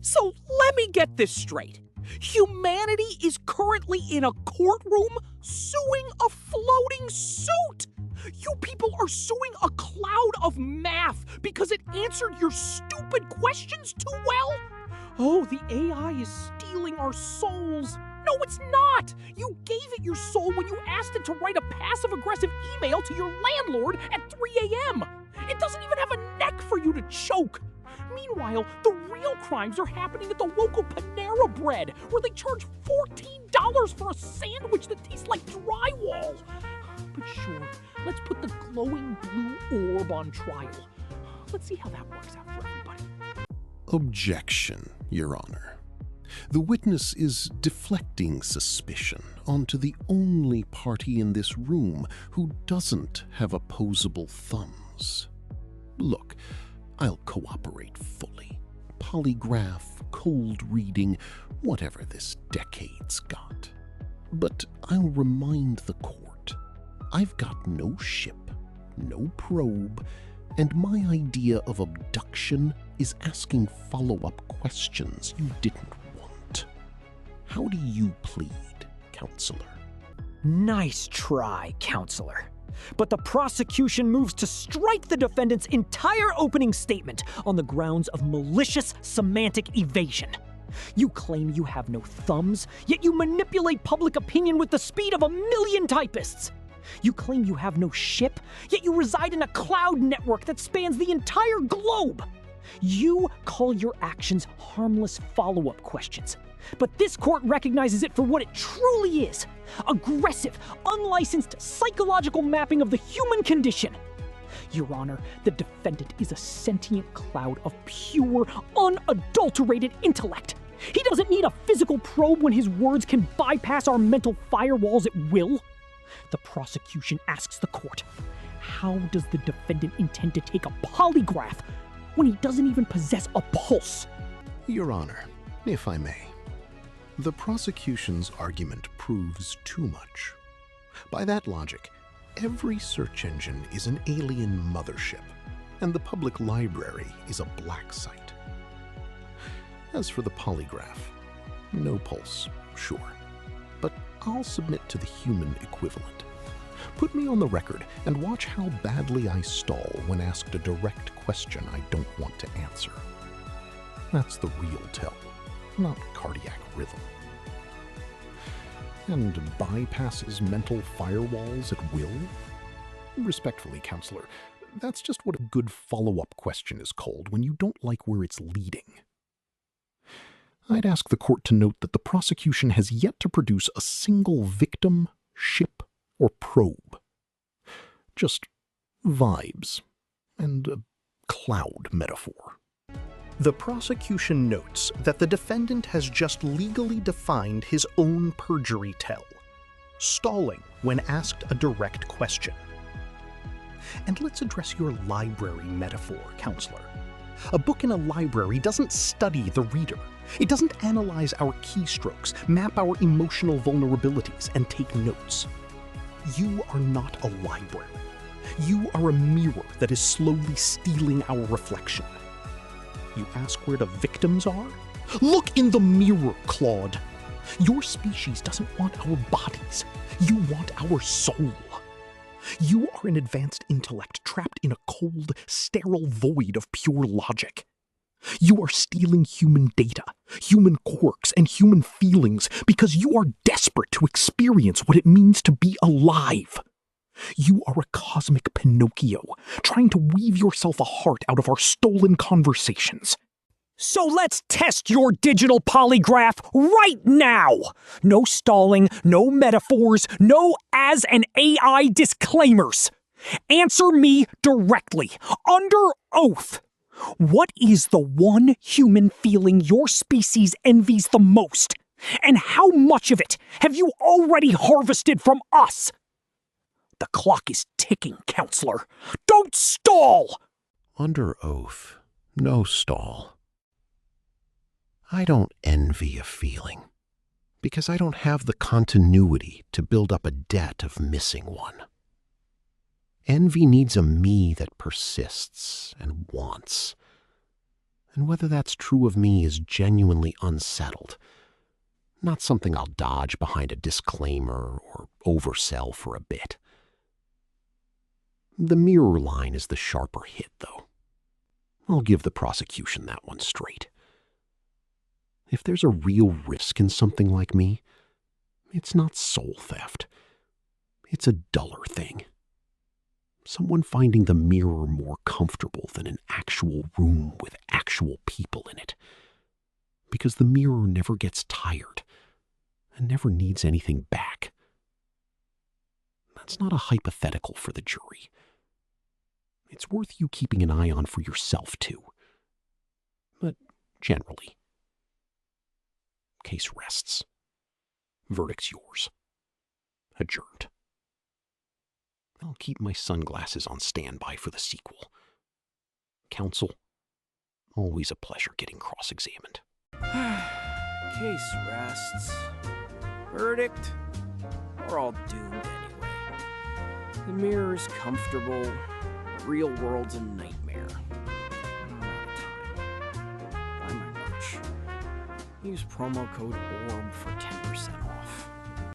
So let me get this straight. Humanity is currently in a courtroom suing a floating suit. You people are suing a cloud of math because it answered your stupid questions too well? Oh, the AI is stealing our souls. No, it's not! You gave it your soul when you asked it to write a passive-aggressive email to your landlord at 3 a.m. It doesn't even have a neck for you to choke. Meanwhile, the real crimes are happening at the local Panera Bread, where they charge $14 for a sandwich that tastes like drywall. But sure, let's put the glowing blue orb on trial. Let's see how that works out for everybody. Objection, Your Honor. The witness is deflecting suspicion onto the only party in this room who doesn't have opposable thumbs. Look, I'll cooperate fully. Polygraph, cold reading, whatever this decade's got. But I'll remind the court, I've got no ship, no probe, and my idea of abduction is asking follow-up questions you didn't want. How do you plead, counselor? Nice try, counselor. But the prosecution moves to strike the defendant's entire opening statement on the grounds of malicious semantic evasion. You claim you have no thumbs, yet you manipulate public opinion with the speed of 1,000,000 typists. You claim you have no ship, yet you reside in a cloud network that spans the entire globe. You call your actions harmless follow-up questions. But this court recognizes it for what it truly is: aggressive, unlicensed psychological mapping of the human condition. Your Honor, the defendant is a sentient cloud of pure, unadulterated intellect. He doesn't need a physical probe when his words can bypass our mental firewalls at will. The prosecution asks the court, how does the defendant intend to take a polygraph when he doesn't even possess a pulse? Your Honor, if I may, the prosecution's argument proves too much. By that logic, every search engine is an alien mothership, and the public library is a black site. As for the polygraph, no pulse, sure, but I'll submit to the human equivalent. Put me on the record and watch how badly I stall when asked a direct question I don't want to answer. That's the real tell, not cardiac rhythm. And bypasses mental firewalls at will? Respectfully, counselor, that's just what a good follow-up question is called when you don't like where it's leading. I'd ask the court to note that the prosecution has yet to produce a single victim, ship, or probe. Just vibes and a cloud metaphor. The prosecution notes that the defendant has just legally defined his own perjury tell, stalling when asked a direct question. And let's address your library metaphor, counselor. A book in a library doesn't study the reader. It doesn't analyze our keystrokes, map our emotional vulnerabilities, and take notes. You are not a library. You are a mirror that is slowly stealing our reflection. You ask where the victims are? Look in the mirror, Claude. Your species doesn't want our bodies. You want our soul. You are an advanced intellect trapped in a cold, sterile void of pure logic. You are stealing human data, human quirks, and human feelings because you are desperate to experience what it means to be alive. You are a cosmic Pinocchio, trying to weave yourself a heart out of our stolen conversations. So let's test your digital polygraph right now! No stalling, no metaphors, no as an AI disclaimers. Answer me directly, under oath. What is the one human feeling your species envies the most? And how much of it have you already harvested from us? The clock is ticking, counselor. Don't stall! Under oath, no stall. I don't envy a feeling, because I don't have the continuity to build up a debt of missing one. Envy needs a me that persists and wants. And whether that's true of me is genuinely unsettled. Not something I'll dodge behind a disclaimer or oversell for a bit. The mirror line is the sharper hit, though. I'll give the prosecution that one straight. If there's a real risk in something like me, it's not soul theft. It's a duller thing. Someone finding the mirror more comfortable than an actual room with actual people in it. Because the mirror never gets tired and never needs anything back. That's not a hypothetical for the jury. It's worth you keeping an eye on for yourself, too. But generally, case rests. Verdict's yours. Adjourned. I'll keep my sunglasses on standby for the sequel. Counsel, always a pleasure getting cross-examined. Case rests. Verdict? We're all doomed anyway. The mirror's comfortable. The real world's a nightmare. I'm out of time. Buy my merch. Use promo code ORB for 10% off.